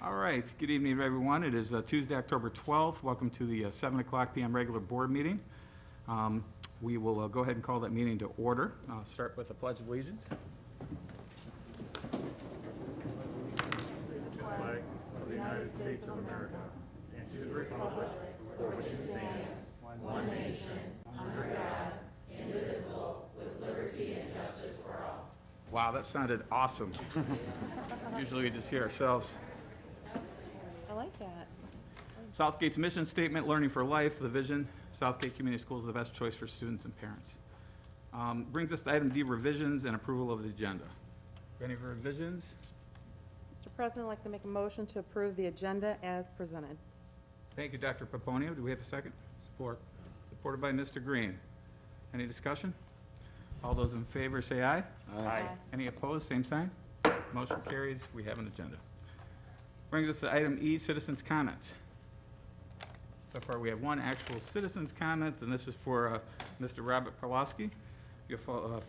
All right, good evening, everyone. It is Tuesday, October 12th. Welcome to the 7 o'clock p.m. regular board meeting. We will go ahead and call that meeting to order. I'll start with the Pledge of Allegiance. Flag of the United States of America and to the republic for which it stands, one nation, under God, indivisible, with liberty and justice for all. Wow, that sounded awesome. Usually we just hear ourselves. I like that. Southgate's mission statement, learning for life, the vision, Southgate Community Schools, the best choice for students and parents. Brings us to item D, revisions and approval of the agenda. Any revisions? Mr. President, I'd like to make a motion to approve the agenda as presented. Thank you, Dr. Paponio. Do we have a second? Support. Supported by Mr. Green. Any discussion? All those in favor say aye. Aye. Any opposed, same sign. Motion carries. We have an agenda. Brings us to item E, citizens' comments. So far, we have one actual citizens' comment, and this is for Mr. Robert Pawlowski. You'll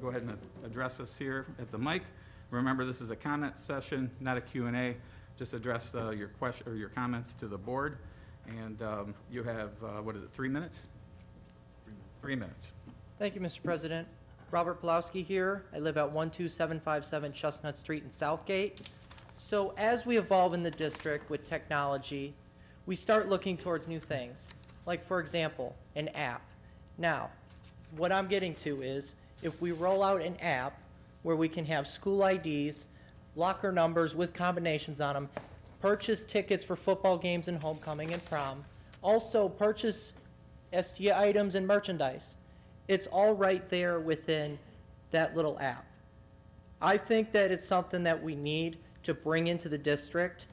go ahead and address us here at the mic. Remember, this is a comment session, not a Q&A. Just address your question or your comments to the board. And you have, 3 minutes? 3 minutes. Thank you, Mr. President. Robert Pawlowski here. I live at 12757 Chestnut Street in Southgate. So as we evolve in the district with technology, we start looking towards new things. Like, for example, an app. Now, what I'm getting to is if we roll out an app where we can have school IDs, locker numbers with combinations on them, purchase tickets for football games and homecoming and prom, also purchase STA items and merchandise. It's all right there within that little app. I think that it's something that we need to bring into the district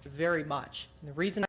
very much. And the reason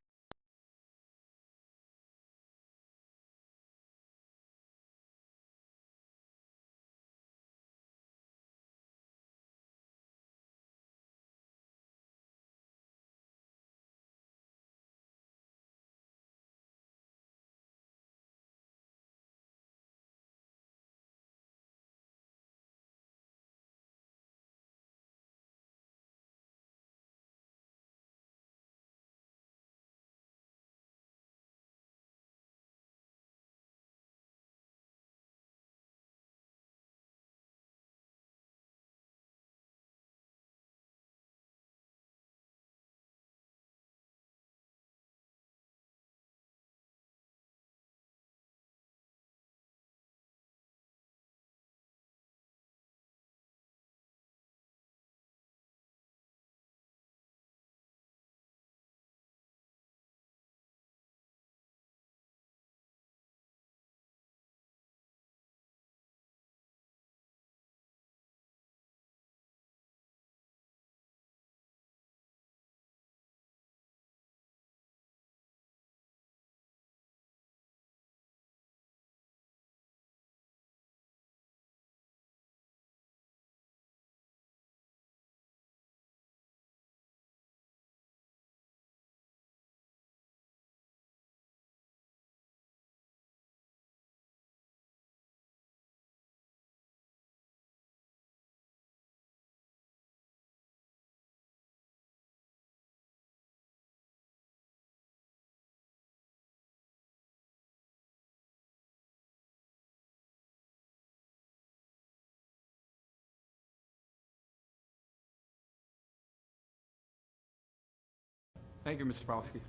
Thank you, Mr. Pawlowski.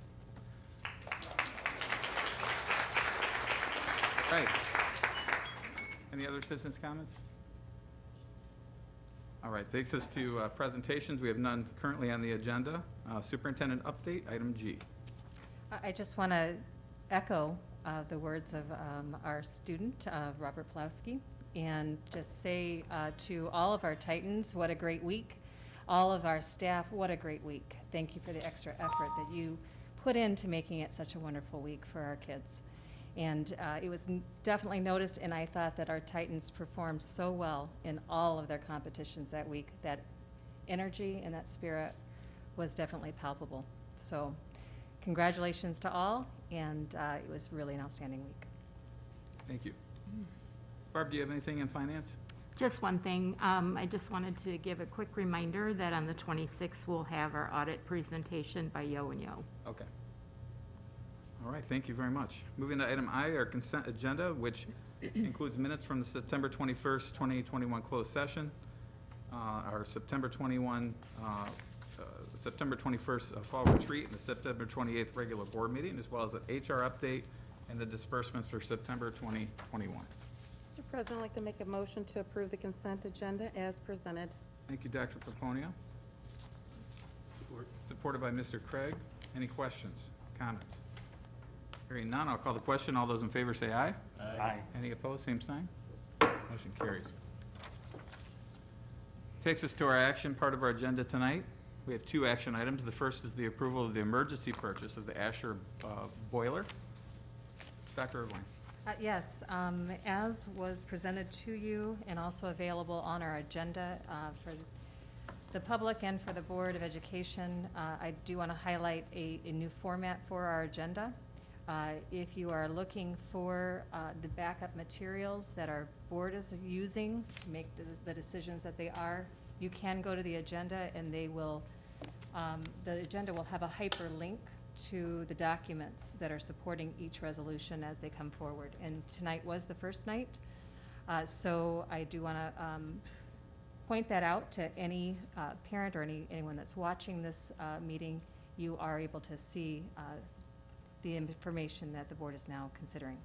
Right. Any other citizens' comments? All right, takes us to presentations. We have none currently on the agenda. Superintendent update, item G. I just want to echo the words of our student, Robert Pawlowski, and just say to all of our Titans, what a great week. All of our staff, what a great week. Thank you for the extra effort that you put into making it such a wonderful week for our kids. And it was definitely noticed, and I thought that our Titans performed so well in all of their competitions that week. That energy and that spirit was definitely palpable. So congratulations to all, and it was really an outstanding week. Thank you. Barb, do you have anything in finance? Just one thing, I just wanted to give a quick reminder that on the 26th, we'll have our audit presentation by Yo and Yo. Okay. All right, thank you very much. Moving to item I, our consent agenda, which includes minutes from the September 21st, 2021 closed session, our September 21st fall retreat, and the September 28th regular board meeting, as well as an HR update and the disbursements for September 2021. Mr. President, I'd like to make a motion to approve the consent agenda as presented. Thank you, Dr. Paponio. Supported by Mr. Craig. Any questions, comments? Hearing none, I'll call the question. All those in favor say aye. Aye. Any opposed, same sign. Motion carries. Takes us to our action part of our agenda tonight. We have two action items. The first is the approval of the emergency purchase of the Asher boiler. Dr. Irvine. Yes, as was presented to you and also available on our agenda for the public and for the Board of Education, I do want to highlight a new format for our agenda. If you are looking for the backup materials that our board is using to make the decisions that they are, you can go to the agenda and they will, the agenda will have a hyperlink to the documents that are supporting each resolution as they come forward. And tonight was the first night, so I do want to point that out to any parent or anyone that's watching this meeting. You are able to see the information that the board is now considering.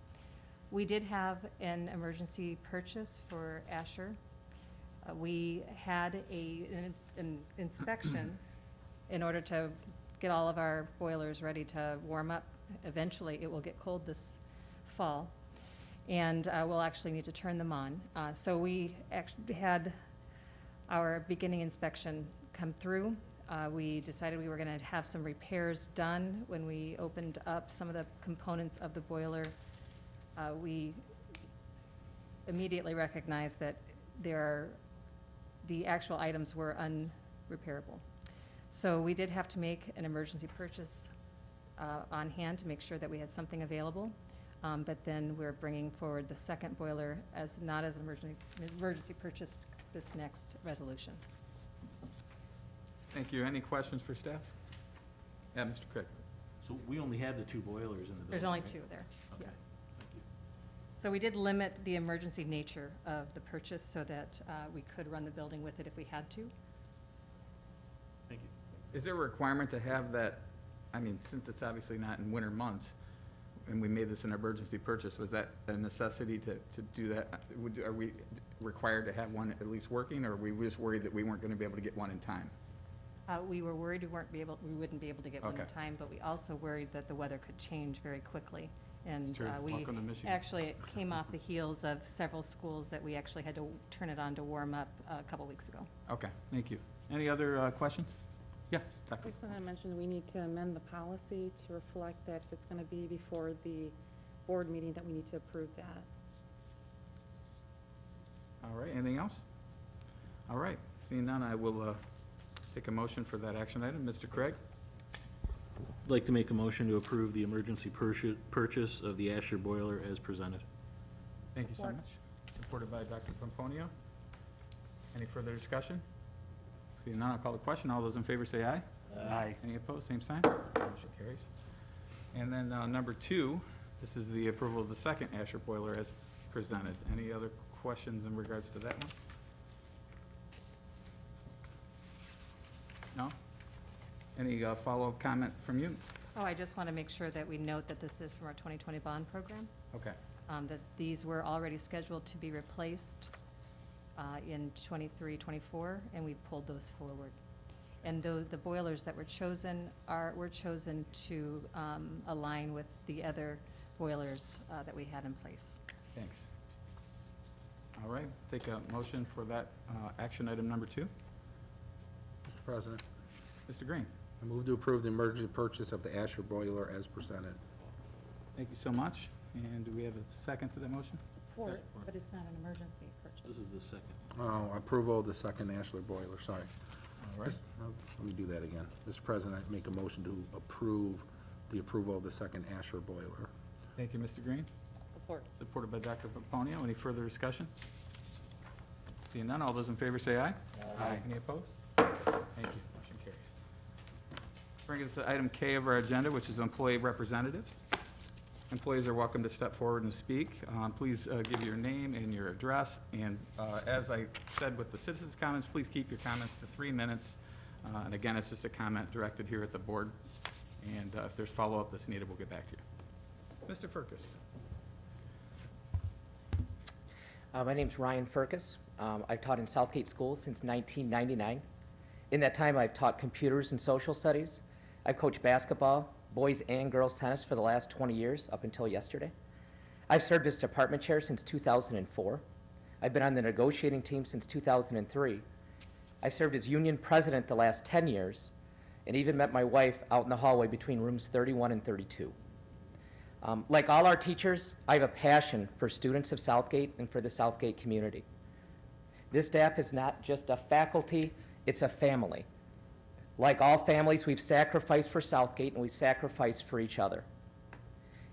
We did have an emergency purchase for Asher. We had an inspection in order to get all of our boilers ready to warm up. Eventually, it will get cold this fall, and we'll actually need to turn them on. So we actually had our beginning inspection come through. We decided we were going to have some repairs done. When we opened up some of the components of the boiler, we immediately recognized that the actual items were unrepairable. So we did have to make an emergency purchase on hand to make sure that we had something available. But then we're bringing forward the second boiler as not as an emergency purchase this next resolution. Thank you. Any questions for staff? Yeah, Mr. Craig. So we only have the two boilers in the building? There's only right? two there. Okay, Yeah. thank you. So we did limit the emergency nature of the purchase so that we could run the building with it if we had to. Thank you. Is there a requirement to have that, I mean, since it's obviously not in winter months, and we made this an emergency purchase, was that a necessity to do that? Are we required to have one at least working, or were we just worried that we weren't going to be able to get one in time? We were worried we wouldn't be able to get one in Okay. time, but we also worried that the weather could change very quickly. And Sure. we Welcome to Michigan. actually, it came off the heels of several schools that we actually had to turn it on to warm up a couple weeks ago. Okay, thank you. Any other questions? Yes, I Dr. just want to mention we need to amend the policy to reflect that if it's going to be before the board meeting, that we need to approve that. All right, anything else? All right, seeing none, I will take a motion for that action item. Mr. Craig? I'd like to make a motion to approve the emergency purchase of the Asher boiler as presented. Thank you so Support. much. Supported by Dr. Pomponio. Any further discussion? Seeing none, I'll call the question. All those in favor say aye. Aye. Any opposed, same sign. Motion carries. And then number 2, this is the approval of the second Asher boiler as presented. Any other questions in regards to that one? No? Any follow-up comment from you? Oh, I just want to make sure that we note that this is from our 2020 bond program, Okay, that these were already scheduled to be replaced in 23, 24, and we pulled those forward. And the boilers that were chosen were chosen to align with the other boilers that we had in place. thanks. All right, take a motion for that action item number 2. Mr. President, Mr. Green? I move to approve the emergency purchase of the Asher boiler as presented. Thank you so much. And do we have a second to that motion? Support, but it's not an emergency purchase. This is the second. Oh, approval of the second Asher boiler, sorry. All right. Let me do that again. Mr. President, I make a motion to approve the approval of the second Asher boiler. Thank you, Mr. Green. Support. Supported by Dr. Pomponio. Any further discussion? Seeing none, all those in favor say aye. Aye. Any opposed? Thank you. Motion carries. Bringing us to item K of our agenda, which is employee representatives. Employees are welcome to step forward and speak. Please give your name and your address. And as I said with the citizens' comments, please keep your comments to 3 minutes. And again, it's just a comment directed here at the board. And if there's follow-up that's needed, we'll get back to you. Mr. Furcus. My name's Ryan Furcus. I've taught in Southgate schools since 1999. In that time, I've taught computers and social studies. I've coached basketball, boys and girls tennis for the last 20 years, up until yesterday. I've served as department chair since 2004. I've been on the negotiating team since 2003. I've served as union president the last 10 years, and even met my wife out in the hallway between rooms 31 and 32. Like all our teachers, I have a passion for students of Southgate and for the Southgate community. This staff is not just a faculty, it's a family. Like all families, we've sacrificed for Southgate and we've sacrificed for each other.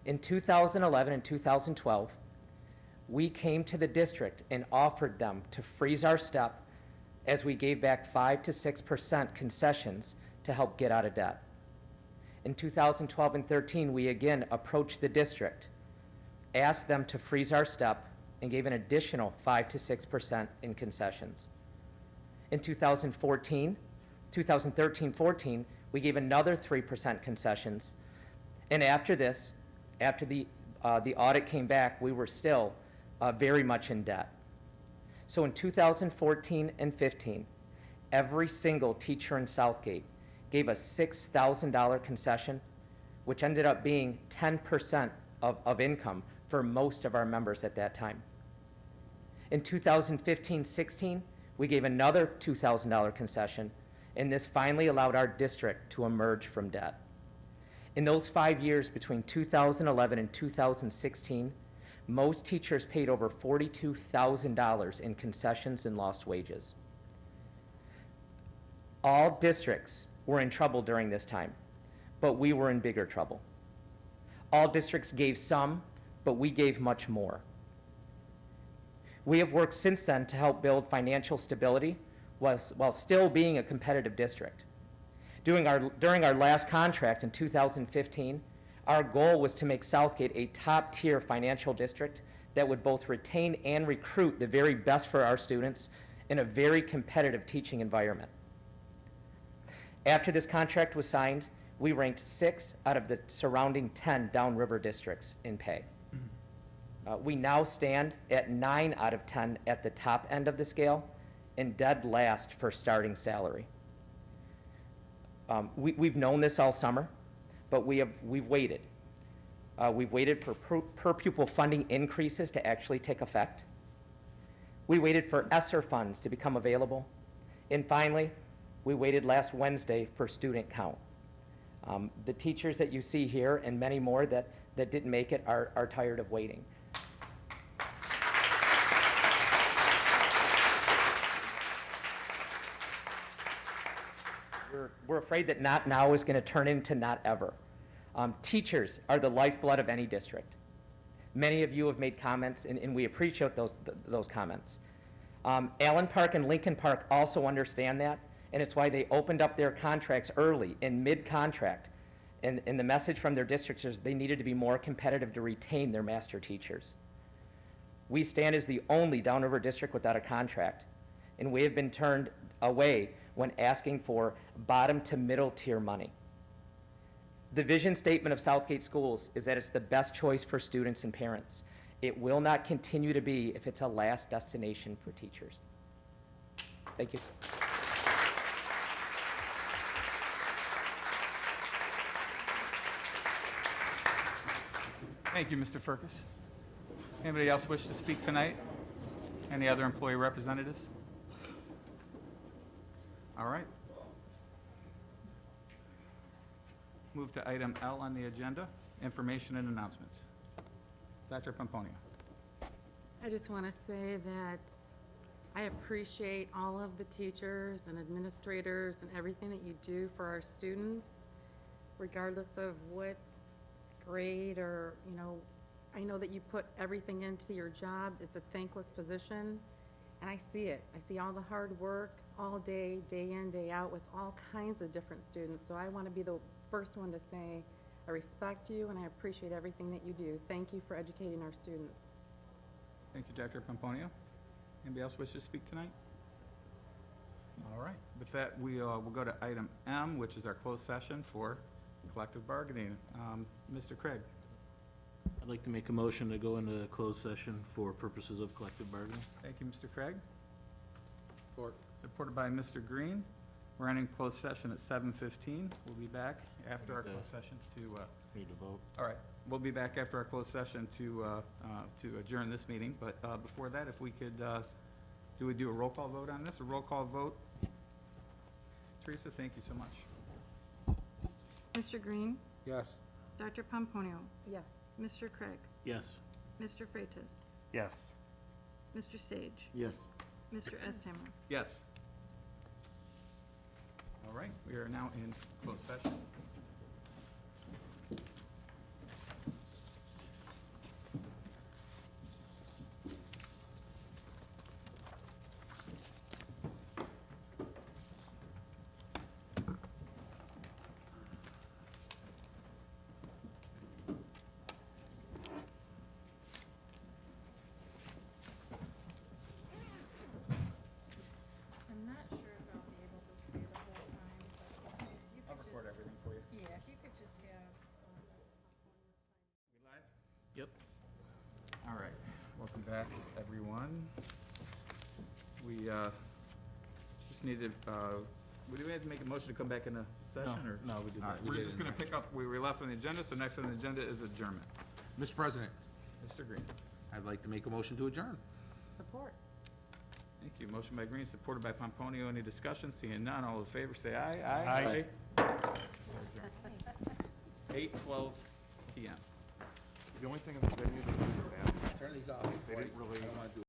In 2011 and 2012, we came to the district and offered them to freeze our step as we gave back 5 to 6% concessions to help get out of debt. In 2012 and 13, we again approached the district, asked them to freeze our step, and gave an additional 5 to 6% in concessions. In 2013-14, we gave another 3% concessions. And after this, after the audit came back, we were still very much in debt. So in 2014 and 15, every single teacher in Southgate gave a $6,000 concession, which ended up being 10% of income for most of our members at that time. In 2015-16, we gave another $2,000 concession, and this finally allowed our district to emerge from debt. In those 5 years between 2011 and 2016, most teachers paid over $42,000 in concessions and lost wages. All districts were in trouble during this time, but we were in bigger trouble. All districts gave some, but we gave much more. We have worked since then to help build financial stability while still being a competitive district. During our last contract in 2015, our goal was to make Southgate a top-tier financial district that would both retain and recruit the very best for our students in a very competitive teaching environment. After this contract was signed, we ranked 6 out of the surrounding 10 downriver districts in pay. We now stand at 9 out of 10 at the top end of the scale and dead last for starting salary. We've known this all summer, but we've waited. We've waited for per pupil funding increases to actually take effect. We waited for ESSER funds to become available. And finally, we waited last Wednesday for student count. The teachers that you see here and many more that didn't make it are tired of waiting. We're afraid that not now is going to turn into not ever. Teachers are the lifeblood of any district. Many of you have made comments, and we appreciate those comments. Allen Park and Lincoln Park also understand that, and it's why they opened up their contracts early in mid-contract. And the message from their districts is they needed to be more competitive to retain their master teachers. We stand as the only downriver district without a contract, and we have been turned away when asking for bottom to middle tier money. The vision statement of Southgate Schools is that it's the best choice for students and parents. It will not continue to be if it's a last destination for teachers. Thank you. Thank you, Mr. Furcus. Anybody else wish to speak tonight? Any other employee representatives? All right. Move to item L on the agenda, information and announcements. Dr. Pomponio. I just want to say that I appreciate all of the teachers and administrators and everything that you do for our students, regardless of what grade or, I know that you put everything into your job. It's a thankless position, And I see it. I see all the hard work all day, day in, day out with all kinds of different students. So I want to be the first one to say, I respect you and I appreciate everything that you do. Thank you for educating our students. Thank you, Dr. Pomponio. Anybody else wish to speak tonight? All right. With that, we'll go to item M, which is our closed session for collective bargaining. Mr. Craig, I'd like to make a motion to go into closed session for purposes of collective bargaining. thank you, Mr. Craig. Support. Supported by Mr. Green. We're ending closed session at 7:15. We'll be back after our closed session to, Need to vote. all right, we'll be back after our closed session to adjourn this meeting. But before that, if we could, do we do a roll call vote on this? A roll call vote? Teresa, thank you so much. Mr. Green, Yes. Dr. Pomponio, Yes. Mr. Craig, Yes. Mr. Freitas, Yes. Mr. Sage, Yes. Mr. Estheimer. Yes. All right, we are now in closed session. I'm not sure if I'll be able to stay the whole time, but if you I'll could record just, everything for you. yeah, if you could just have, We live? Yep. All right, welcome back, everyone. We just needed, do we have to make a motion to come back in a session, or? No, we did All not. right, we're just gonna pick up where we left on the agenda, so next on the agenda is adjournment. Mr. President, Mr. Green. I'd like to make a motion to adjourn. Support. Thank you. Motion by Green, supported by Pomponio. Any discussion? Seeing none, all in favor, say aye. Aye. 8:12 PM. The only thing in the video that we have, Turn these off. they didn't really I don't wanna do